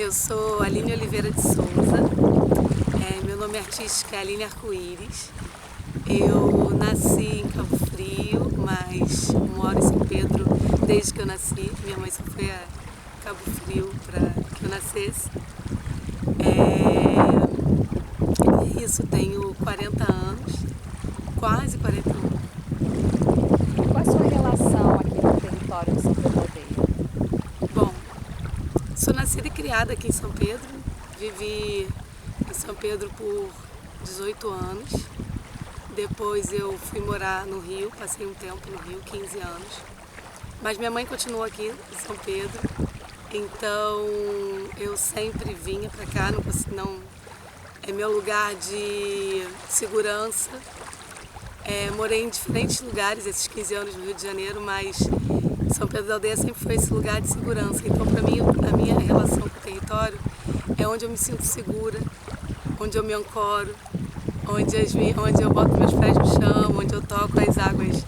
Eu sou Aline Oliveira de Souza, meu nome artístico é Aline Arco-Íris. Eu nasci em Cabo Frio, mas moro em São Pedro desde que eu nasci. Minha mãe só foi a Cabo Frio para que eu nascesse. É isso, tenho 40 anos, quase 40 anos. Qual a sua relação aqui no território de São Pedro Aldeia? Bom, sou nascida e criada aqui em São Pedro, vivi em São Pedro por 18 anos. Depois eu fui morar no Rio, passei um tempo no Rio, 15 anos. Mas minha mãe continua aqui em São Pedro, então eu sempre vinha para cá, não é meu lugar de segurança. Morei em diferentes lugares esses 15 anos no Rio de Janeiro, mas São Pedro da Aldeia sempre foi esse lugar de segurança. Então, para mim, a minha relação com o território é onde eu me sinto segura, onde eu me ancoro, onde eu boto meus pés no chão, onde eu toco as águas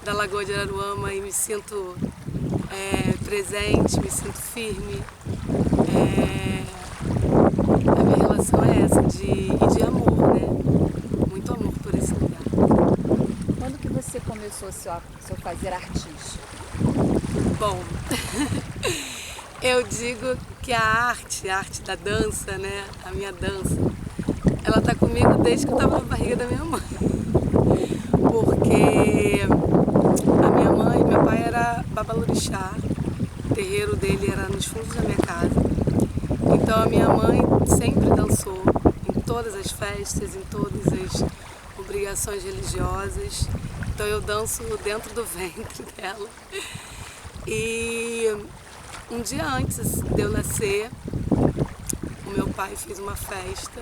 da Lagoa de Araruama e me sinto presente, me sinto firme. A minha relação é essa, de amor, né? Muito amor por esse lugar. Quando que você começou seu fazer artístico? Bom, eu digo que a arte da dança, né? A minha dança, ela tá comigo desde que eu estava na barriga da minha mãe. Porque meu pai era babalorixá, o terreiro dele era nos fundos da minha casa. Então a minha mãe sempre dançou em todas as festas, em todas as obrigações religiosas. Então eu danço dentro do ventre dela. E um dia antes de eu nascer, o meu pai fez uma festa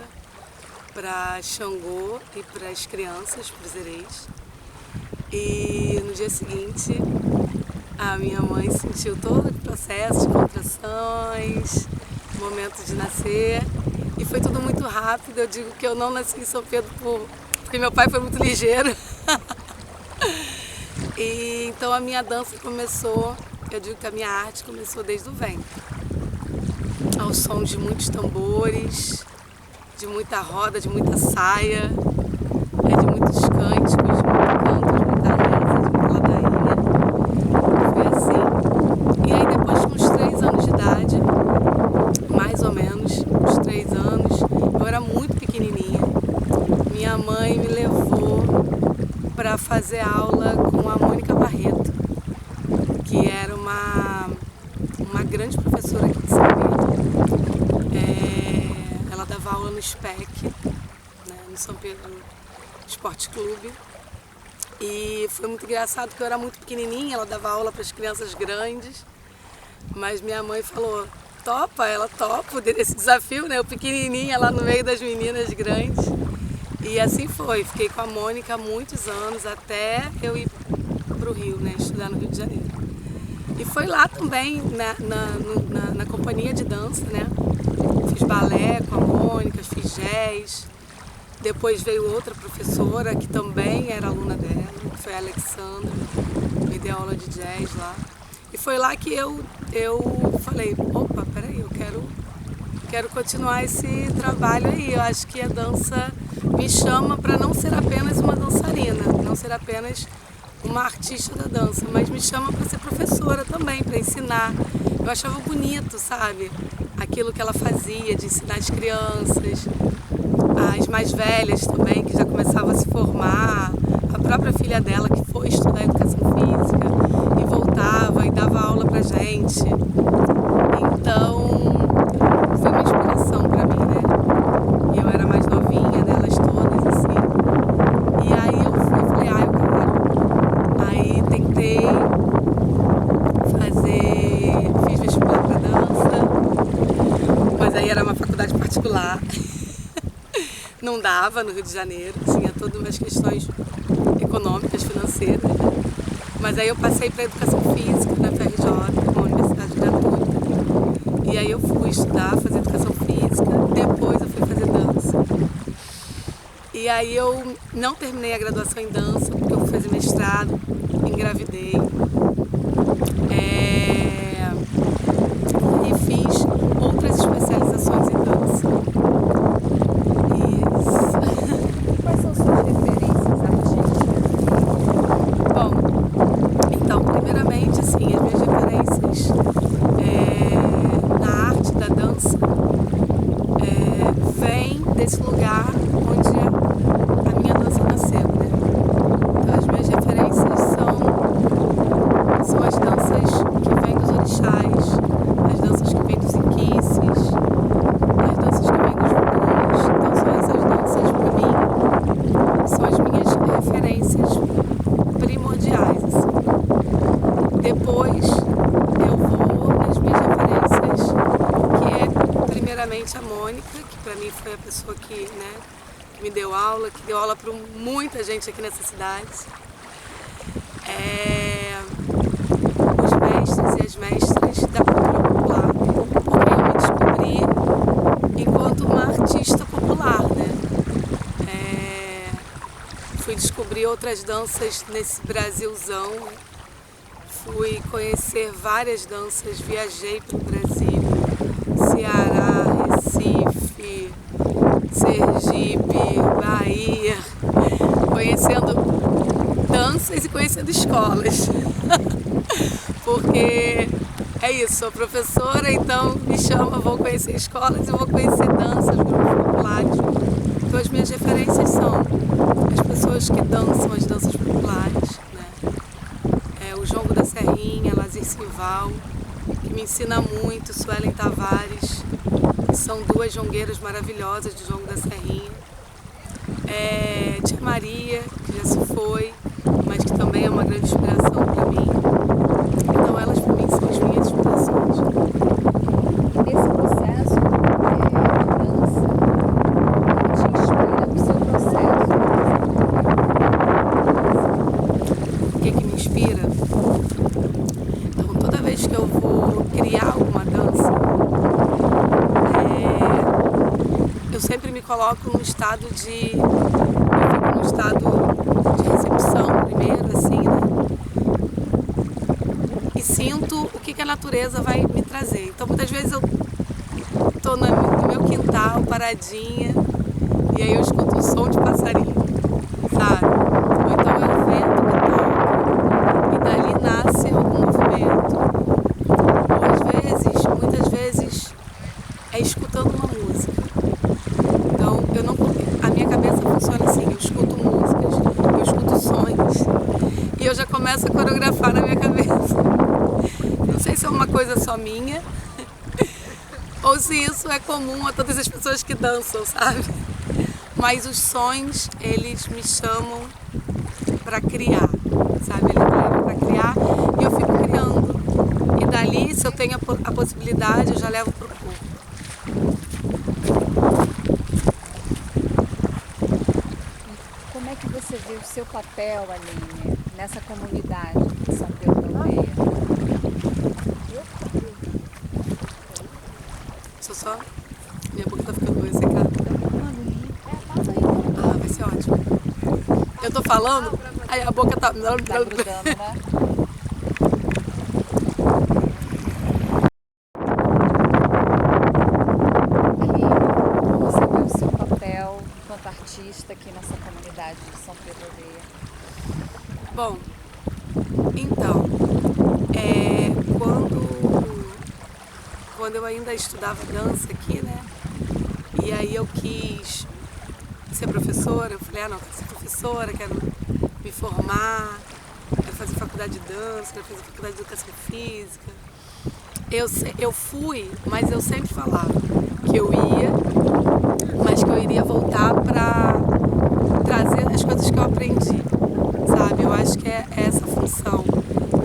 para Xangô e para as crianças, para os erês. E no dia seguinte, a minha mãe sentiu todo o processo de contrações, momento de nascer, e foi tudo muito rápido. Eu digo que eu não nasci em São Pedro porque meu pai foi muito ligeiro. E então a minha dança começou, eu digo que a minha arte começou desde o ventre, ao som de muitos tambores, de muita roda, de muita saia, de muitos cânticos, de muito canto, de muita reza, de muita ladainha. Foi assim. E aí depois de uns 3 anos de idade, mais ou menos, uns 3 anos, eu era muito pequenininha. Minha mãe me levou para fazer aula com a Mônica Barreto, que era uma grande professora aqui de São Pedro. Ela dava aula no SPEC, né, no São Pedro Esporte Clube. E foi muito engraçado porque eu era muito pequenininha, ela dava aula para as crianças grandes, mas minha mãe falou, topa, ela topa esse desafio, né? Eu pequenininha lá no meio das meninas grandes. E assim foi, fiquei com a Mônica há muitos anos, até eu ir para o Rio, né, estudar no Rio de Janeiro. E foi lá também, na companhia de dança, né? Fiz balé com a Mônica, fiz jazz. Depois veio outra professora que também era aluna dela, que foi a Alexandra, me deu aula de jazz lá. E foi lá que eu falei, opa, peraí, eu quero continuar esse trabalho aí. Eu acho que a dança me chama para não ser apenas uma dançarina, não ser apenas uma artista da dança, mas me chama para ser professora também, para ensinar. Eu achava bonito, sabe? Aquilo que ela fazia, de ensinar as crianças, as mais velhas também, que já começavam a se formar, a própria filha dela que foi estudar educação física e voltava e dava aula pra gente. Então, foi uma inspiração para mim, né? E eu era mais novinha delas todas, assim. E aí eu falei, eu quero. Aí tentei fiz vestibular para dança, mas aí era uma faculdade particular. Não dava no Rio de Janeiro, tinha todas umas questões econômicas, financeiras. Mas aí eu passei para educação física na FRJ, uma universidade gratuita. E aí eu fui estudar, fazer educação física, depois eu fui fazer dança. E aí eu não terminei a graduação em dança, porque eu fui fazer mestrado, engravidei. E fiz outras especialidades onde a minha dança nasceu, né? Então as minhas referências são as danças que vêm dos orixás, as danças que vêm dos inquices, as danças que vêm dos voodoos. Então são essas danças, para mim, são as minhas referências primordiais, assim. Depois eu vou nas minhas referências, que é primeiramente a Mônica, que para mim foi a pessoa que me deu aula, que deu aula para muita gente aqui nessa cidade. Os mestres e as mestras da cultura popular, porque eu me descobri enquanto uma artista popular, né? Fui descobrir outras danças nesse Brasilzão, fui conhecer várias danças, viajei pelo Brasil, Ceará, Recife, Sergipe, Bahia, conhecendo danças e conhecendo escolas. Porque é isso, sou professora, então me chama, vou conhecer escolas e vou conhecer danças, grupos populares. Então as minhas referências são as pessoas que dançam as danças populares, né? O Jongo da Serrinha, Lazir Simval, que me ensina muito, Suelen Tavares, que são duas jongueiras maravilhosas do Jongo da Serrinha. Tia Maria, que já se foi, mas que também é uma grande inspiração para mim. Então elas para mim são as minhas inspirações. Nesse processo de dança, o que te inspira no seu processo? O que me inspira? Então toda vez que eu vou criar alguma dança, eu sempre me coloco num estado de... Eu fico num estado de recepção primeiro, assim, né? E sinto o que a natureza vai me trazer. Então muitas vezes eu tô no meu quintal, paradinha, e aí eu escuto um som de passarinho, sabe? Ou então é o vento que toca, e dali nasce algum movimento. Ou às vezes, muitas vezes, é escutando uma música. Então, a minha cabeça funciona assim, eu escuto músicas, eu escuto sons, e eu já começo a coreografar na minha cabeça. Não sei se é uma coisa só minha, ou se isso é comum a todas as pessoas que dançam, sabe? Mas os sons, eles me chamam para criar, sabe? Eles me levam para criar e eu fico criando. E dali, se eu tenho a possibilidade, eu já levo pro corpo. Como é que você vê o seu papel, Aline, nessa comunidade de São Pedro da Aldeia? Só? Minha boca tá ficando meio secada. Ah, vai ser ótimo. Eu tô falando, aí a boca tá... Tá grudando, né? Aline, como você vê o seu papel enquanto artista aqui nessa comunidade de São Pedro da Aldeia? Bom, então, quando eu ainda estudava dança aqui, né? E aí eu quis ser professora, eu falei, não, quero ser professora, quero me formar, quero fazer faculdade de dança, quero fazer faculdade de educação física. Eu fui, mas eu sempre falava que eu ia, mas que eu iria voltar para trazer as coisas que eu aprendi, sabe? Eu acho que é essa a função.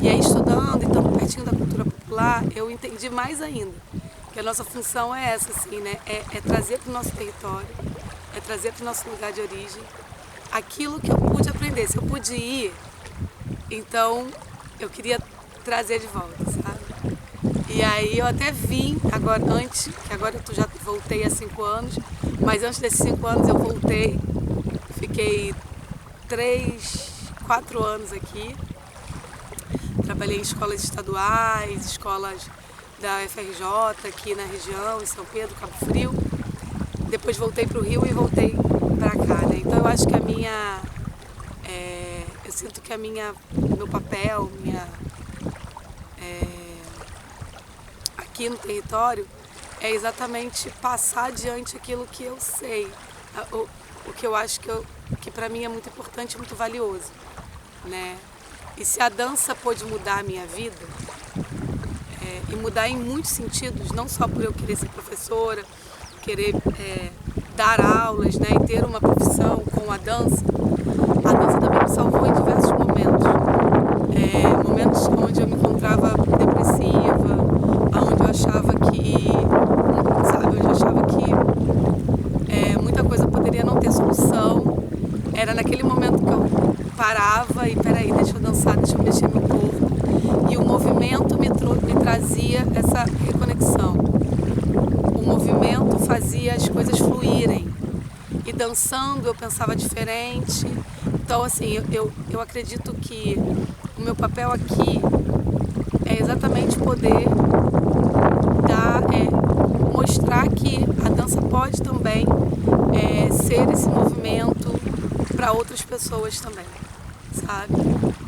E aí estudando, então pertinho da cultura popular, eu entendi mais ainda que a nossa função é essa, assim, né? É trazer para o nosso território, é trazer para o nosso lugar de origem aquilo que eu pude aprender. Se eu pude ir, então eu queria trazer de volta, sabe? E aí eu até vim, agora eu já voltei há 5 anos, mas antes desses 5 anos eu voltei, fiquei 4 anos aqui, trabalhei em escolas estaduais, escolas da FRJ aqui na região, em São Pedro, Cabo Frio. Depois voltei para o Rio e voltei para cá, né? Então eu acho que eu sinto que meu papel, aqui no território é exatamente passar adiante aquilo que eu sei, o que eu acho que para mim é muito importante e muito valioso, né? E se a dança pôde mudar a minha vida, e mudar em muitos sentidos, não só por eu querer ser professora, querer dar aulas, né, e ter uma profissão com a dança também me salvou em diversos momentos. Momentos onde eu me encontrava depressiva, onde eu achava que muita coisa poderia não ter solução. Era naquele momento que eu parava e, peraí, deixa eu dançar, deixa eu mexer meu corpo. E o movimento me trazia essa reconexão. O movimento fazia as coisas fluírem. E dançando eu pensava diferente. Então, assim, eu acredito que o meu papel aqui é exatamente poder mostrar que a dança pode também ser esse movimento para outras pessoas também, sabe?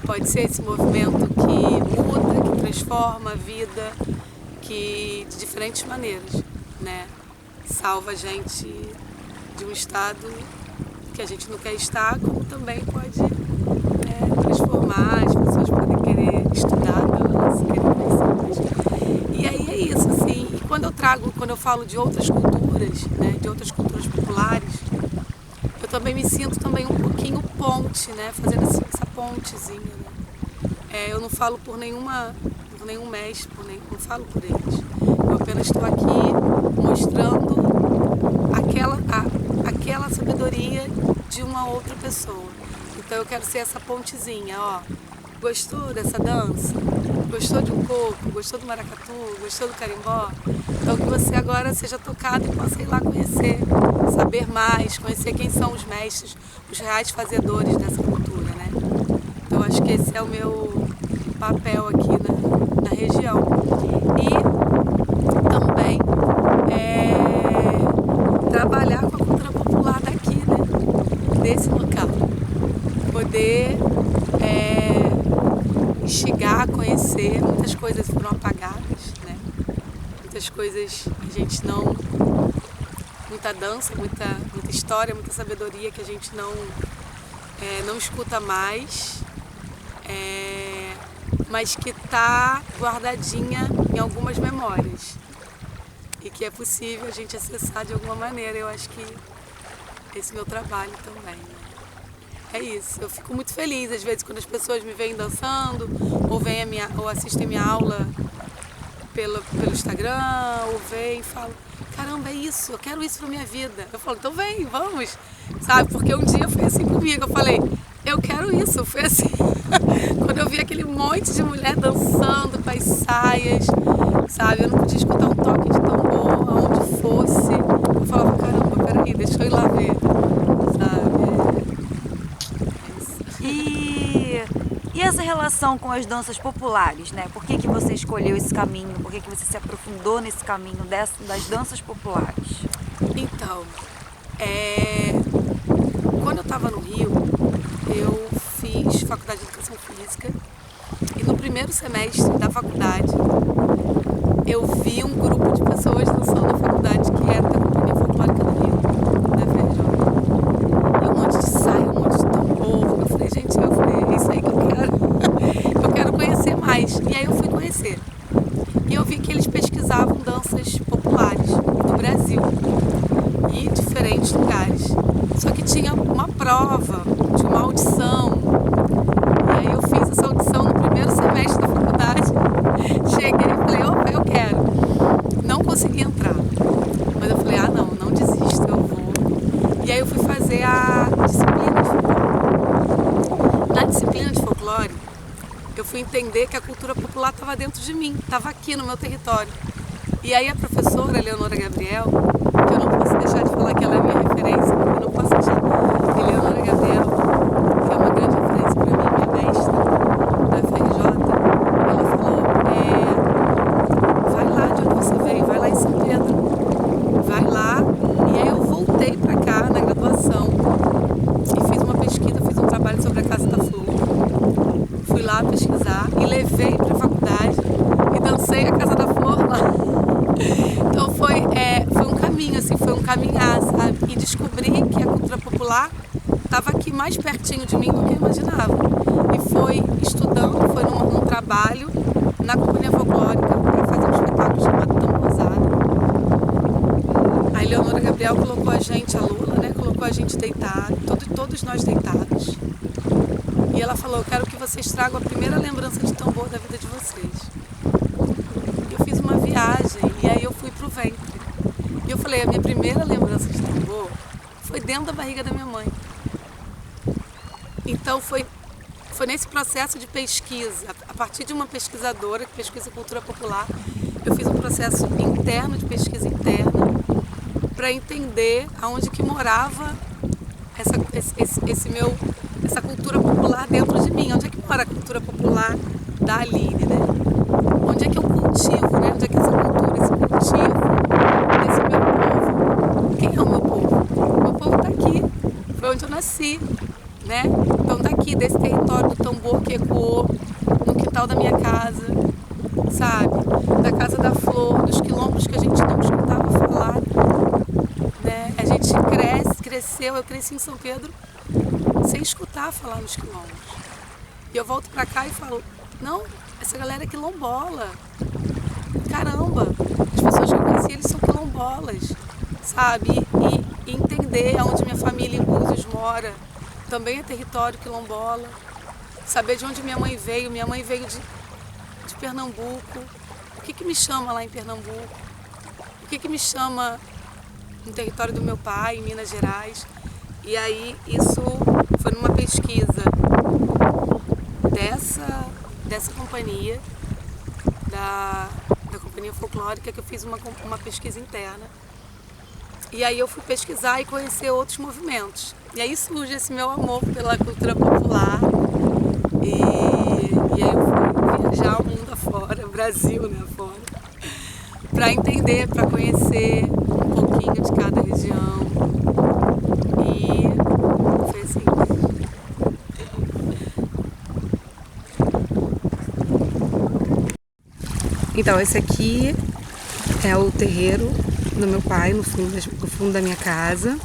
Pode ser esse movimento que muda, que transforma a vida, que de diferentes maneiras, né? Salva a gente de um estado que a gente não quer estar, como também pode transformar, as pessoas podem querer estudar dança, querer conhecer mais. E aí é isso, assim, e quando eu falo de outras culturas, né, de outras culturas populares, eu também me sinto também um pouquinho ponte, né, fazendo essa pontezinha, né? Eu não falo por nenhum mestre, não falo por eles. Eu apenas estou aqui mostrando aquela sabedoria de uma outra pessoa. Então eu quero ser essa pontezinha, ó. Gostou dessa dança? Gostou de um coco? Gostou do maracatu? Gostou do carimbó? Então que você agora seja tocado e possa ir lá conhecer, saber mais, conhecer quem são os mestres, os reais fazedores dessa cultura, né? Então acho que esse é o meu papel aqui na região. E também trabalhar com a cultura popular daqui, né? Desse local. Poder instigar, conhecer. Muitas coisas foram apagadas, né? Muitas coisas a gente não... Muita dança, muita história, muita sabedoria que a gente não escuta mais, mas que está guardadinha em algumas memórias e que é possível a gente acessar de alguma maneira. Eu acho que esse é meu trabalho também, né? É isso, eu fico muito feliz às vezes quando as pessoas me veem dançando ou assistem minha aula pelo Instagram, ou veem e falam: caramba, é isso, eu quero isso pra minha vida. Eu falo: então vem, vamos, sabe? Porque um dia foi assim comigo, eu falei: eu quero isso. Foi assim, quando eu vi aquele monte de mulher dançando com as saias, sabe? Eu não podia escutar um toque de tambor aonde fosse. Eu falava: caramba, peraí, deixa eu ir lá ver, sabe? E essa relação com as danças populares, né? Por que você escolheu esse caminho? Por que você se aprofundou nesse caminho das danças populares? Então, quando eu estava no Rio, eu fiz faculdade de Educação Física e no primeiro semestre da faculdade eu vi um grupo de pessoas dançando na faculdade que era da Companhia Folclórica do Rio, da FRJ. E um monte de saia, um monte de tambor. Eu falei: gente, é isso aí que eu quero. Eu quero conhecer mais. E aí eu fui conhecer. E eu vi que eles pesquisavam danças populares do Brasil e diferentes lugares. Só que tinha uma prova, tinha uma audição. E aí eu fiz essa audição no primeiro semestre da faculdade. Cheguei e falei: opa, eu quero. Não consegui entrar. Mas eu falei: ah, não desisto, eu vou. E aí eu fui fazer a disciplina de folclore. Na disciplina de folclore, eu fui entender que a cultura popular estava dentro de mim, estava aqui no meu território. E aí a professora Eleonora Gabriel, que eu não posso deixar de falar que ela é minha referência, porque eu não posso deixar. Eleonora Gabriel, que é uma grande referência para mim, minha mestra da FRJ, ela falou: vai lá de onde você veio, vai lá em São Pedro, vai lá. E aí eu voltei para cá na graduação e fiz uma pesquisa, fiz um trabalho sobre a Casa da Flor. Fui lá pesquisar e levei para a faculdade e dancei a Casa da Flor lá. Então foi um caminho, assim, foi um caminhar, sabe? E descobri estava aqui mais pertinho de mim do que eu imaginava. E foi estudando, foi num trabalho na Companhia Folclórica para fazer um espetáculo chamado Tamborzada. A Eleonora Gabriel colocou a gente, a Lula, né, colocou a gente deitado, todos nós deitados. E ela falou, eu quero que vocês tragam a primeira lembrança de tambor da vida de vocês. Eu fiz uma viagem e aí eu fui pro ventre. E eu falei, a minha primeira lembrança de tambor foi dentro da barriga da minha mãe. Então foi nesse processo de pesquisa, a partir de uma pesquisadora que pesquisa cultura popular, eu fiz um processo interno, de pesquisa interna, para entender aonde que morava essa cultura popular dentro de mim. Onde é que mora a cultura popular da Aline, né? Onde é que eu cultivo, né? Onde é que essa cultura, esse cultivo desse meu povo? Quem é o meu povo? O meu povo está aqui, foi onde eu nasci, né? Então tá aqui, desse território do tambor que ecoou no quintal da minha casa, sabe? Da Casa da Flor, dos quilombos que a gente não escutava falar, né? A gente cresceu, eu cresci em São Pedro sem escutar falar nos quilombos. E eu volto pra cá e falo, não, essa galera é quilombola. Caramba, as pessoas que eu conheci, eles são quilombolas, sabe? E entender aonde minha família em Búzios mora, também é território quilombola. Saber de onde minha mãe veio de Pernambuco. O que me chama lá em Pernambuco? O que me chama no território do meu pai, em Minas Gerais? E aí isso foi numa pesquisa dessa companhia, da Companhia Folclórica, que eu fiz uma pesquisa interna. E aí eu fui pesquisar e conhecer outros movimentos. E aí surge esse meu amor pela cultura popular. E aí eu fui viajar o mundo afora, o Brasil, né, afora, para entender, para conhecer um pouquinho de cada região. E foi assim. Então, esse aqui é o terreiro do meu pai, no fundo da minha casa.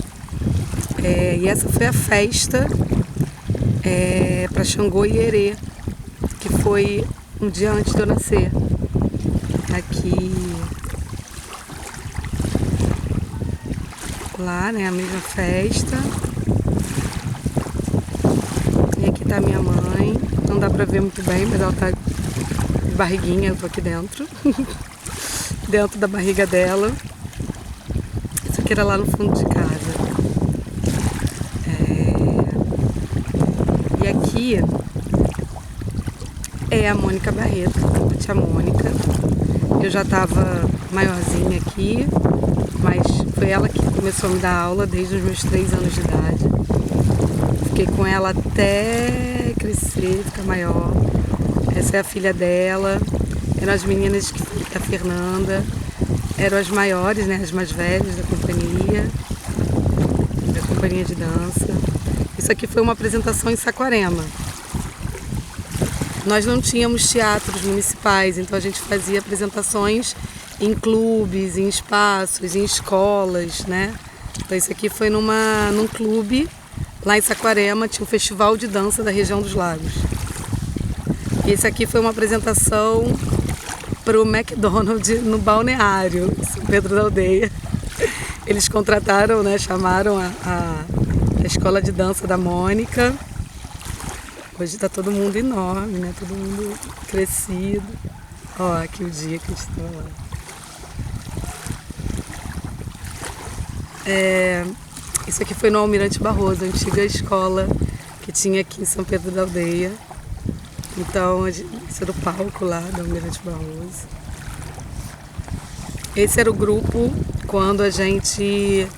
E essa foi a festa para Xangô e Herê, que foi um dia antes de eu nascer. Aqui, lá, né, a mesma festa. E aqui tá minha mãe. Não dá pra ver muito bem, mas ela tá de barriguinha, eu tô aqui dentro. Dentro da barriga dela. Isso aqui era lá no fundo de casa. E aqui é a Mônica Barreto, a tia Mônica. Eu já estava maiorzinha aqui, mas foi ela que começou a me dar aula desde os meus 3 anos de idade. Fiquei com ela até crescer, ficar maior. Essa é a filha dela. Eram as meninas da Fernanda. Eram as maiores, né, as mais velhas da companhia de dança. Isso aqui foi uma apresentação em Saquarema. Nós não tínhamos teatros municipais, então a gente fazia apresentações em clubes, em espaços, em escolas, né? Então isso aqui foi num clube, lá em Saquarema, tinha um festival de dança da região dos lagos. E esse aqui foi uma apresentação para o McDonald's no balneário, São Pedro da Aldeia. Eles contrataram, né, chamaram a escola de dança da Mônica. Hoje está todo mundo enorme, né? Todo mundo crescido. Ó, aqui o dia que eu estou lá. Isso aqui foi no Almirante Barroso, a antiga escola que tinha aqui em São Pedro da Aldeia. Então, esse era o palco lá do Almirante Barroso. Esse era o grupo quando a gente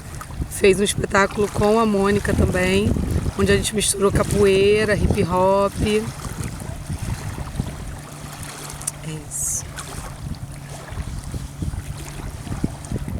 fez um espetáculo com a Mônica também, onde a gente misturou capoeira, hip hop. É isso.